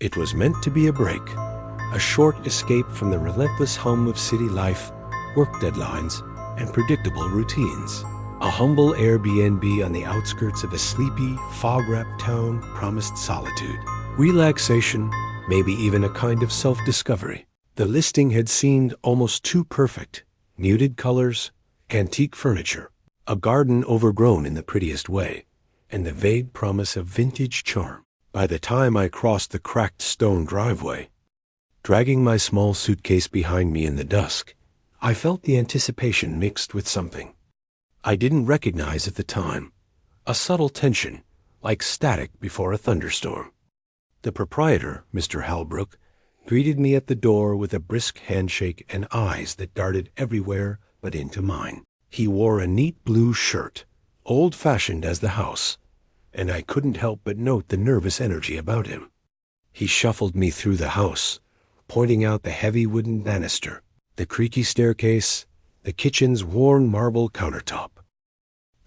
It was meant to be a break, a short escape from the relentless hum of city life, work deadlines, and predictable routines. A humble Airbnb on the outskirts of a sleepy, fog-wrapped town promised solitude, relaxation, maybe even a kind of self-discovery. The listing had seemed almost too perfect. Muted colors, antique furniture, a garden overgrown in the prettiest way, and the vague promise of vintage charm. By the time I crossed the cracked stone driveway, dragging my small suitcase behind me in the dusk, I felt the anticipation mixed with something I didn't recognize at the time, a subtle tension, like static before a thunderstorm. The proprietor, Mr. Halbrook, greeted me at the door with a brisk handshake and eyes that darted everywhere but into mine. He wore a neat blue shirt, old-fashioned as the house, and I couldn't help but note the nervous energy about him. He shuffled me through the house, pointing out the heavy wooden banister, the creaky staircase, the kitchen's worn marble countertop.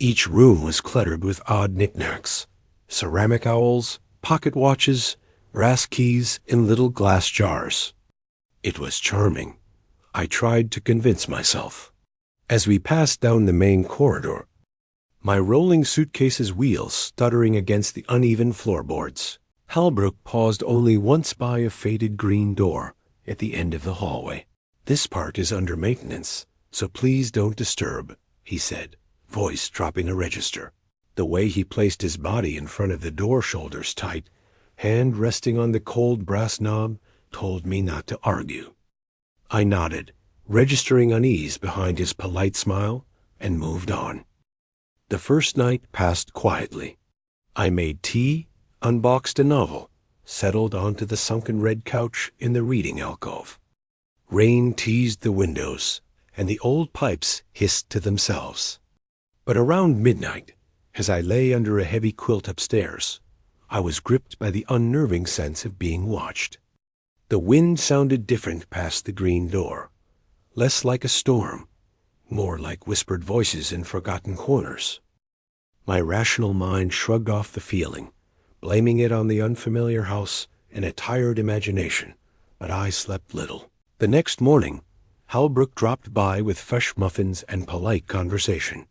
Each room was cluttered with odd knickknacks, ceramic owls, pocket watches, brass keys in little glass jars. It was charming, I tried to convince myself. As we passed down the main corridor, my rolling suitcase's wheels stuttering against the uneven floorboards, Halbrook paused only once by a faded green door at the end of the hallway. "This part is under maintenance, so please don't disturb," he said, voice dropping a register. The way he placed his body in front of the door, shoulders tight, hand resting on the cold brass knob, told me not to argue. I nodded, registering unease behind his polite smile, and moved on. The first night passed quietly. I made tea, unboxed a novel, settled onto the sunken red couch in the reading alcove. Rain teased the windows, and the old pipes hissed to themselves. But around midnight, as I lay under a heavy quilt upstairs, I was gripped by the unnerving sense of being watched. The wind sounded different past the green door, less like a storm, more like whispered voices in forgotten corners. My rational mind shrugged off the feeling, blaming it on the unfamiliar house and a tired imagination, but I slept little. The next morning, Halbrook dropped by with fresh muffins and polite conversation.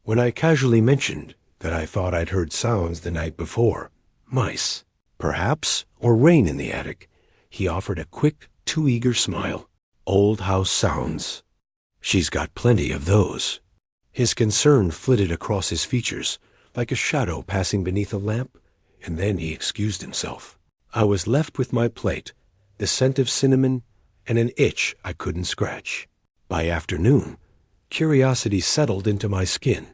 When I casually mentioned that I thought I'd heard sounds the night before, mice, perhaps, or rain in the attic, he offered a quick, too eager smile. "Old house sounds. She's got plenty of those." His concern flitted across his features like a shadow passing beneath a lamp, and then he excused himself. I was left with my plate, the scent of cinnamon, and an itch I couldn't scratch. By afternoon, curiosity settled into my skin,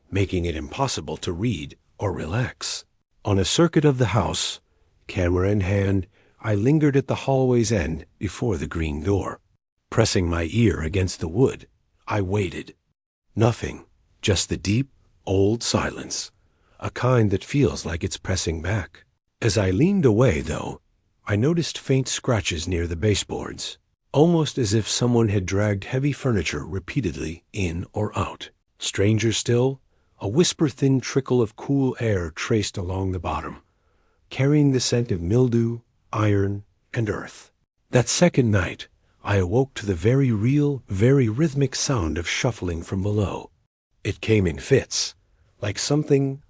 making it impossible to read or relax. On a circuit of the house, camera in hand, I lingered at the hallway's end before the green door. Pressing my ear against the wood, I waited. Nothing, just the deep, old silence, a kind that feels like it's pressing back. As I leaned away, though, I noticed faint scratches near the baseboards, almost as if someone had dragged heavy furniture repeatedly in or out. Stranger still, a whisper-thin trickle of cool air traced along the bottom, carrying the scent of mildew, iron, and earth. That second night, I awoke to the very real, very rhythmic sound of shuffling from below. It came in fits, like something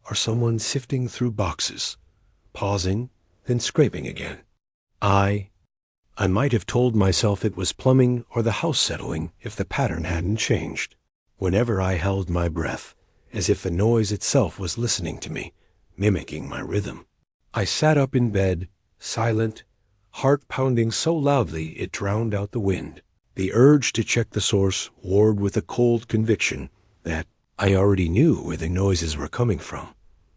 or someone sifting through boxes, pausing, then scraping again. I might have told myself it was plumbing or the house settling if the pattern hadn't changed. Whenever I held my breath, as if the noise itself was listening to me, mimicking my rhythm. I sat up in bed, silent, heart pounding so loudly it drowned out the wind. The urge to check the source warred with a cold conviction that I already knew where the noises were coming from.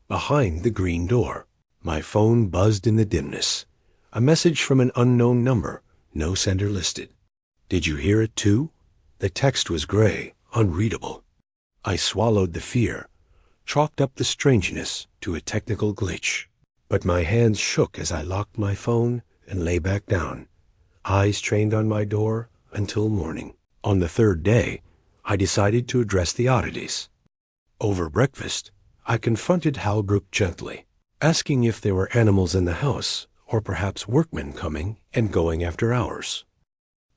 Behind the green door, my phone buzzed in the dimness. A message from an unknown number, no sender listed. Did you hear it too? The text was gray, unreadable. I swallowed the fear, chalked up the strangeness to a technical glitch. But my hands shook as I locked my phone and lay back down, eyes trained on my door until morning. On the third day, I decided to address the oddities. Over breakfast, I confronted Halbrook gently, asking if there were animals in the house or perhaps workmen coming and going after hours.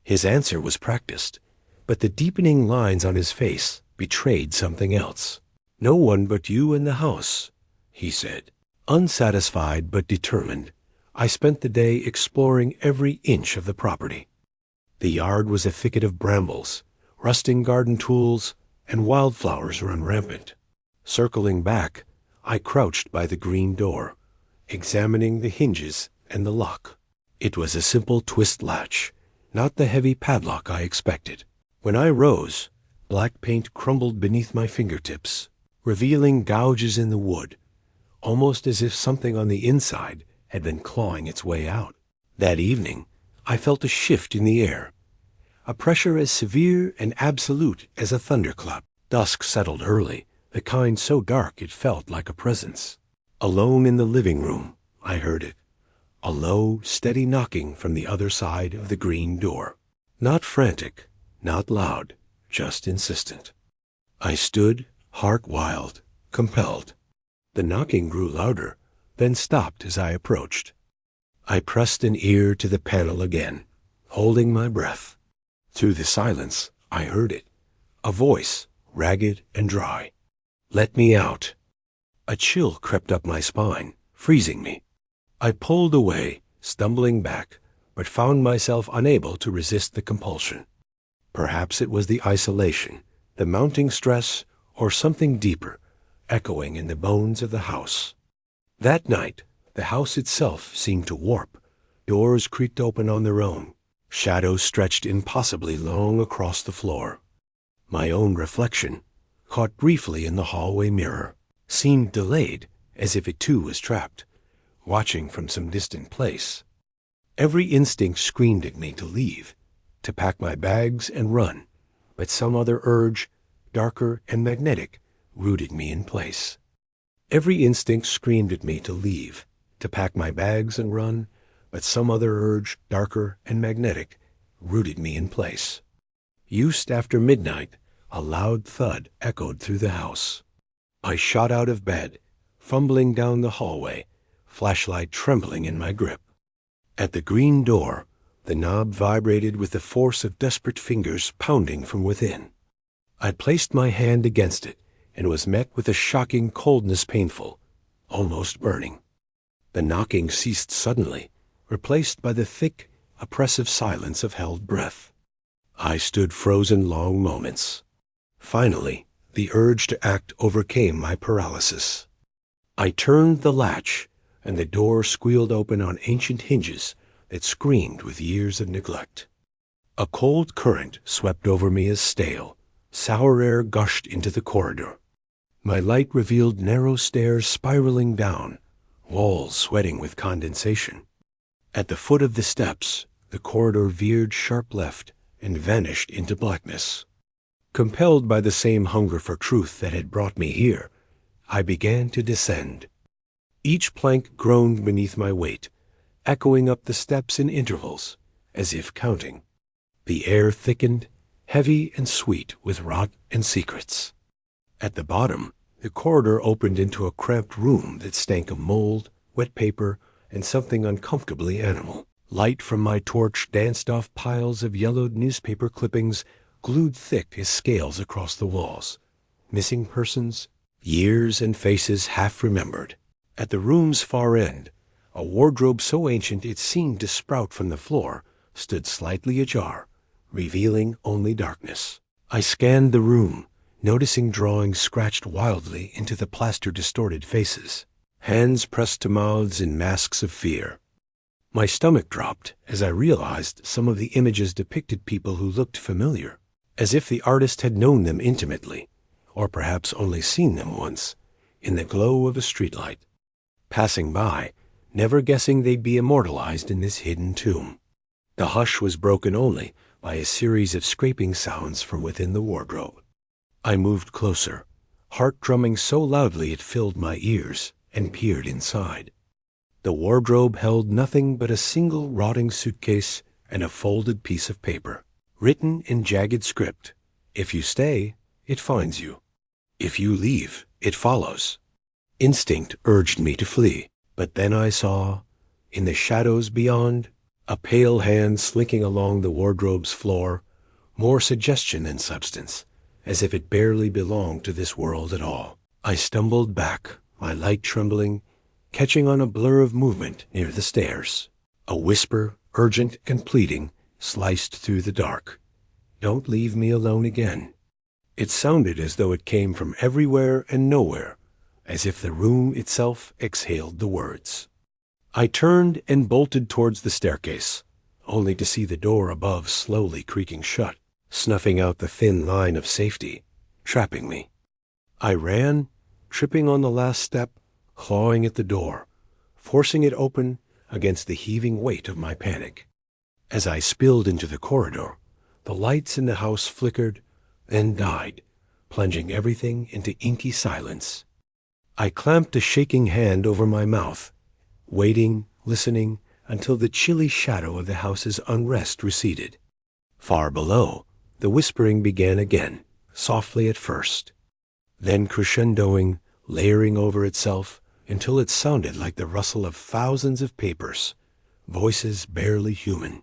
His answer was practiced, but the deepening lines on his face betrayed something else. "No one but you in the house," he said. Unsatisfied but determined, I spent the day exploring every inch of the property. The yard was a thicket of brambles, rusting garden tools, and wildflowers run rampant. Circling back, I crouched by the green door, examining the hinges and the lock. It was a simple twist latch, not the heavy padlock I expected. When I rose, black paint crumbled beneath my fingertips, revealing gouges in the wood, almost as if something on the inside had been clawing its way out. That evening, I felt a shift in the air, a pressure as severe and absolute as a thunderclap. Dusk settled early, the kind so dark it felt like a presence. Alone in the living room, I heard it, a low, steady knocking from the other side of the green door. Not frantic, not loud, just insistent. I stood, heart wild, compelled. The knocking grew louder, then stopped as I approached. I pressed an ear to the panel again, holding my breath. Through the silence, I heard it, a voice, ragged and dry. "Let me out." A chill crept up my spine, freezing me. I pulled away, stumbling back, but found myself unable to resist the compulsion. Perhaps it was the isolation, the mounting stress, or something deeper, echoing in the bones of the house. That night, the house itself seemed to warp. Doors creaked open on their own. Shadows stretched impossibly long across the floor. My own reflection, caught briefly in the hallway mirror, seemed delayed, as if it too was trapped, watching from some distant place. Every instinct screamed at me to leave, to pack my bags and run, but some other urge, darker and magnetic, rooted me in place. Every instinct screamed at me to leave, to pack my bags and run, but some other urge, darker and magnetic, rooted me in place. Just after midnight, a loud thud echoed through the house. I shot out of bed, fumbling down the hallway, flashlight trembling in my grip. At the green door, the knob vibrated with the force of desperate fingers pounding from within. I placed my hand against it and was met with a shocking coldness, painful, almost burning. The knocking ceased suddenly, replaced by the thick, oppressive silence of held breath. I stood frozen long moments. Finally, the urge to act overcame my paralysis. I turned the latch, and the door squealed open on ancient hinges that screamed with years of neglect. A cold current swept over me as stale, sour air gushed into the corridor. My light revealed narrow stairs spiraling down, walls sweating with condensation. At the foot of the steps, the corridor veered sharp left and vanished into blackness. Compelled by the same hunger for truth that had brought me here, I began to descend. Each plank groaned beneath my weight, echoing up the steps in intervals, as if counting. The air thickened, heavy and sweet with rot and secrets. At the bottom, the corridor opened into a cramped room that stank of mold, wet paper, and something uncomfortably animal. Light from my torch danced off piles of yellowed newspaper clippings glued thick as scales across the walls. Missing persons, years and faces half remembered. At the room's far end, a wardrobe so ancient it seemed to sprout from the floor stood slightly ajar, revealing only darkness. I scanned the room, noticing drawings scratched wildly into the plaster-distorted faces, hands pressed to mouths in masks of fear. My stomach dropped as I realized some of the images depicted people who looked familiar, as if the artist had known them intimately, or perhaps only seen them once, in the glow of a streetlight. Passing by, never guessing they'd be immortalized in this hidden tomb. The hush was broken only by a series of scraping sounds from within the wardrobe. I moved closer, heart drumming so loudly it filled my ears, and peered inside. The wardrobe held nothing but a single rotting suitcase and a folded piece of paper, written in jagged script. If you stay, it finds you. If you leave, it follows. Instinct urged me to flee, but then I saw In the shadows beyond, a pale hand slinking along the wardrobe's floor, more suggestion than substance, as if it barely belonged to this world at all. I stumbled back, my light trembling, catching on a blur of movement near the stairs. A whisper, urgent and pleading, sliced through the dark. "Don't leave me alone again." It sounded as though it came from everywhere and nowhere, as if the room itself exhaled the words. I turned and bolted towards the staircase, only to see the door above slowly creaking shut, snuffing out the thin line of safety, trapping me. I ran, tripping on the last step, clawing at the door, forcing it open against the heaving weight of my panic. As I spilled into the corridor, the lights in the house flickered, then died, plunging everything into inky silence. I clamped a shaking hand over my mouth, waiting, listening, until the chilly shadow of the house's unrest receded. Far below, the whispering began again, softly at first, then crescendoing, layering over itself, until it sounded like the rustle of thousands of papers, voices barely human.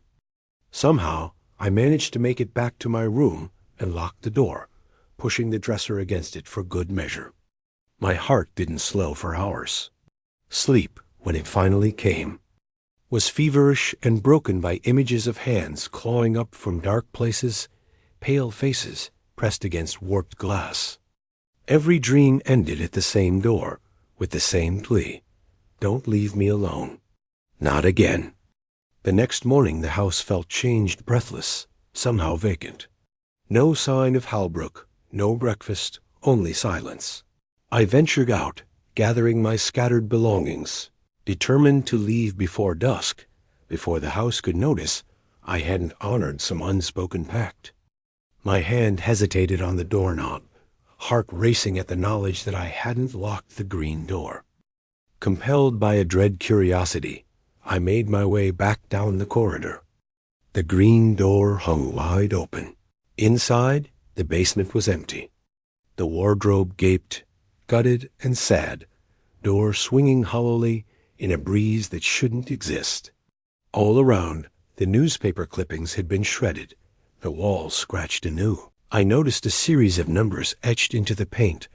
Somehow, I managed to make it back to my room and locked the door, pushing the dresser against it for good measure. My heart didn't slow for hours. Sleep, when it finally came, was feverish and broken by images of hands clawing up from dark places, pale faces pressed against warped glass. Every dream ended at the same door, with the same plea: "Don't leave me alone." Not again. The next morning the house felt changed, breathless, somehow vacant. No sign of Halbrook, no breakfast, only silence. I ventured out, gathering my scattered belongings, determined to leave before dusk, before the house could notice I hadn't honored some unspoken pact. My hand hesitated on the doorknob, heart racing at the knowledge that I hadn't locked the green door. Compelled by a dread curiosity, I made my way back down the corridor. The green door hung wide open. Inside, the basement was empty. The wardrobe gaped, gutted and sad, door swinging hollowly in a breeze that shouldn't exist. All around, the newspaper clippings had been shredded, the walls scratched anew. I noticed a series of numbers etched into the paint,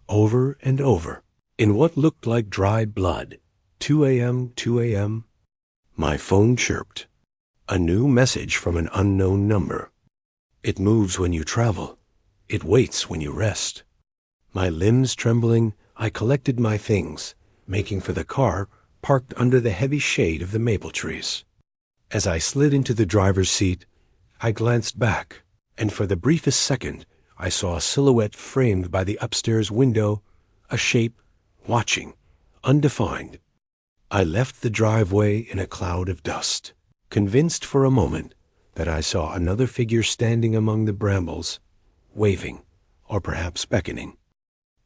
over and over, in what looked like dried blood. 2 a.m., 2 a.m. My phone chirped. A new message from an unknown number. It moves when you travel. It waits when you rest. My limbs trembling, I collected my things, making for the car parked under the heavy shade of the maple trees. As I slid into the driver's seat, I glanced back, and for the briefest second, I saw a silhouette framed by the upstairs window, a shape, watching, undefined. I left the driveway in a cloud of dust, convinced for a moment that I saw another figure standing among the brambles, waving, or perhaps beckoning.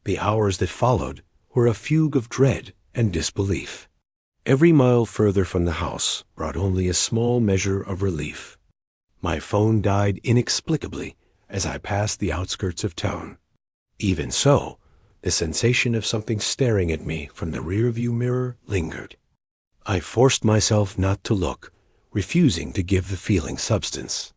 The hours that followed were a fugue of dread and disbelief. Every mile further from the house brought only a small measure of relief. My phone died inexplicably as I passed the outskirts of town. Even so, the sensation of something staring at me from the rearview mirror lingered. I forced myself not to look, refusing to give the feeling substance.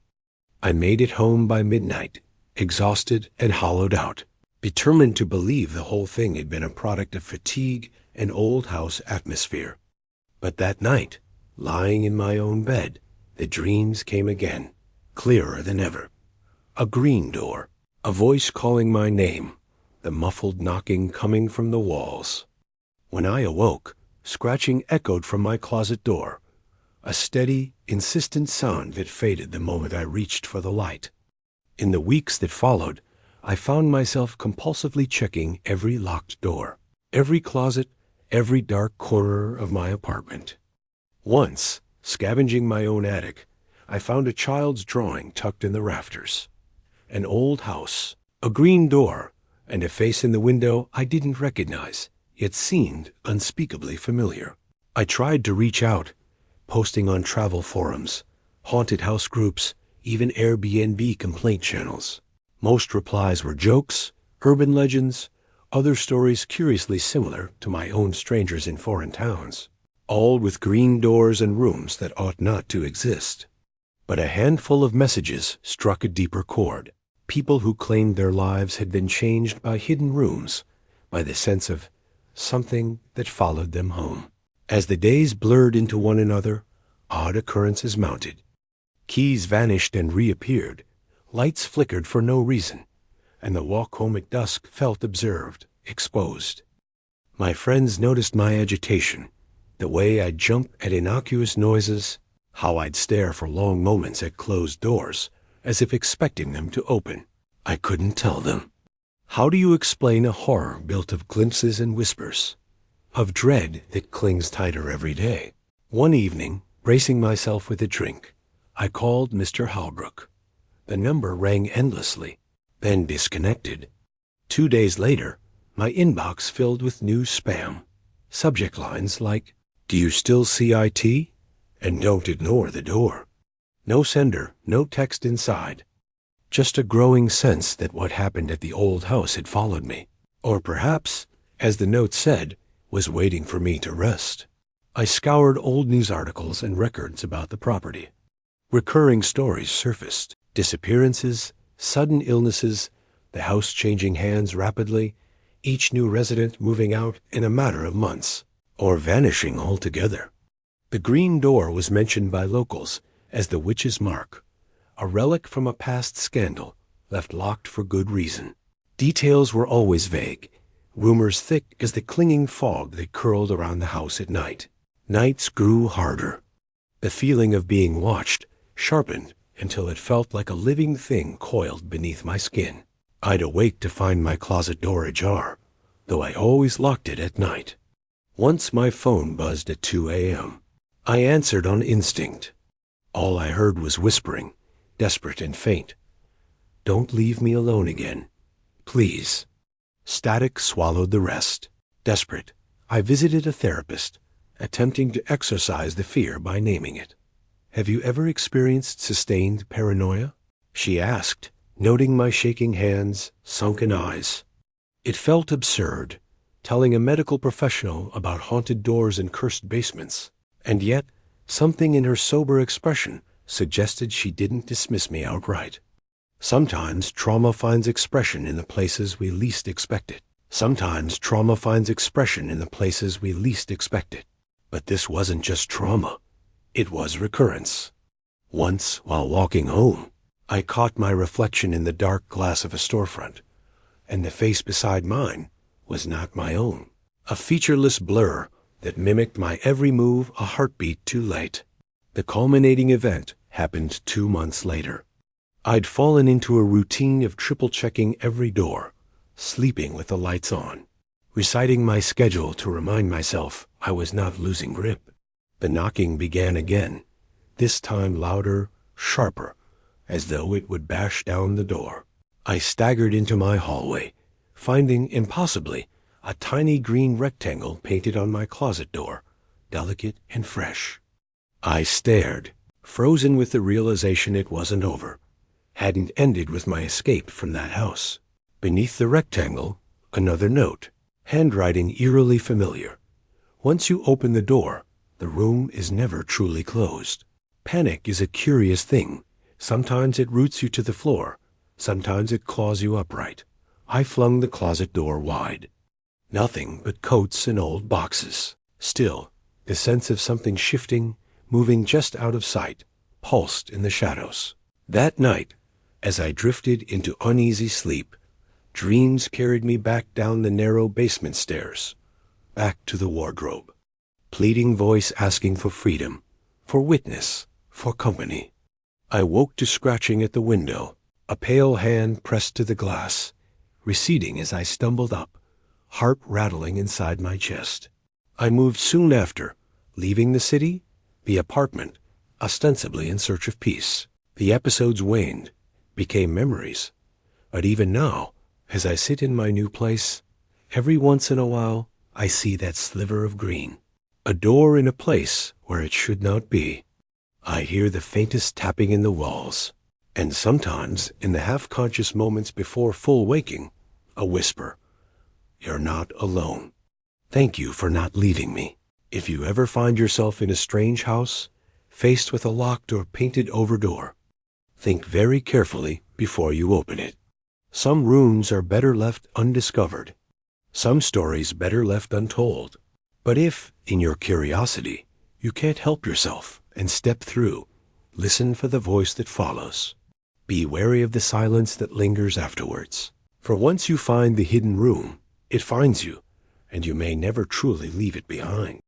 I made it home by midnight, exhausted and hollowed out, determined to believe the whole thing had been a product of fatigue and old house atmosphere. But that night, lying in my own bed, the dreams came again, clearer than ever. A green door, a voice calling my name, the muffled knocking coming from the walls. When I awoke, scratching echoed from my closet door, a steady, insistent sound that faded the moment I reached for the light. In the weeks that followed, I found myself compulsively checking every locked door, every closet, every dark corner of my apartment. Once, scavenging my own attic, I found a child's drawing tucked in the rafters. An old house, a green door, and a face in the window I didn't recognize, yet seemed unspeakably familiar. I tried to reach out, posting on travel forums, haunted house groups, even Airbnb complaint channels. Most replies were jokes, urban legends, other stories curiously similar to my own strangers in foreign towns. all with green doors and rooms that ought not to exist. But a handful of messages struck a deeper chord. People who claimed their lives had been changed by hidden rooms, by the sense of something that followed them home. As the days blurred into one another, odd occurrences mounted. Keys vanished and reappeared. Lights flickered for no reason, and the walk home at dusk felt observed, exposed. My friends noticed my agitation, the way I'd jump at innocuous noises, how I'd stare for long moments at closed doors, as if expecting them to open. I couldn't tell them. How do you explain a horror built of glimpses and whispers, of dread that clings tighter every day? One evening, bracing myself with a drink, I called Mr. Halbrook. The number rang endlessly, then disconnected. 2 days later, my inbox filled with new spam. Subject lines like, "Do you still see IT? And don't ignore the door." No sender, no text inside. Just a growing sense that what happened at the old house had followed me. Or perhaps, as the note said, was waiting for me to rest. I scoured old news articles and records about the property. Recurring stories surfaced. Disappearances, sudden illnesses, the house changing hands rapidly, each new resident moving out in a matter of months, or vanishing altogether. The green door was mentioned by locals as the witch's mark, a relic from a past scandal, left locked for good reason. Details were always vague, rumors thick as the clinging fog that curled around the house at night. Nights grew harder. The feeling of being watched sharpened until it felt like a living thing coiled beneath my skin. I'd awake to find my closet door ajar, though I always locked it at night. Once my phone buzzed at 2 a.m. I answered on instinct. All I heard was whispering, desperate and faint. "Don't leave me alone again. Please." Static swallowed the rest. Desperate, I visited a therapist, attempting to exorcise the fear by naming it. "Have you ever experienced sustained paranoia?" she asked, noting my shaking hands, sunken eyes. It felt absurd, telling a medical professional about haunted doors and cursed basements, and yet something in her sober expression suggested she didn't dismiss me outright. Sometimes trauma finds expression in the places we least expect it. Sometimes trauma finds expression in the places we least expect it. But this wasn't just trauma. It was recurrence. Once, while walking home, I caught my reflection in the dark glass of a storefront, and the face beside mine was not my own. A featureless blur that mimicked my every move a heartbeat too late. The culminating event happened 2 months later. I'd fallen into a routine of triple-checking every door, sleeping with the lights on, reciting my schedule to remind myself I was not losing grip. The knocking began again, this time louder, sharper, as though it would bash down the door. I staggered into my hallway, finding, impossibly, a tiny green rectangle painted on my closet door, delicate and fresh. I stared, frozen with the realization it wasn't over, hadn't ended with my escape from that house. Beneath the rectangle, another note, handwriting eerily familiar. Once you open the door, the room is never truly closed. Panic is a curious thing. Sometimes it roots you to the floor. Sometimes it claws you upright. I flung the closet door wide. Nothing but coats and old boxes. Still, the sense of something shifting, moving just out of sight, pulsed in the shadows. That night, as I drifted into uneasy sleep, dreams carried me back down the narrow basement stairs, back to the wardrobe. Pleading voice asking for freedom, for witness, for company. I woke to scratching at the window, a pale hand pressed to the glass, receding as I stumbled up, heart rattling inside my chest. I moved soon after, leaving the city, the apartment, ostensibly in search of peace. The episodes waned, became memories. But even now, as I sit in my new place, every once in a while I see that sliver of green, a door in a place where it should not be. I hear the faintest tapping in the walls, and sometimes, in the half-conscious moments before full waking, a whisper, "You're not alone. Thank you for not leaving me." If you ever find yourself in a strange house, faced with a locked or painted over door, think very carefully before you open it. Some rooms are better left undiscovered, some stories better left untold. But if, in your curiosity, you can't help yourself and step through, listen for the voice that follows. Be wary of the silence that lingers afterwards. For once you find the hidden room, it finds you, and you may never truly leave it behind.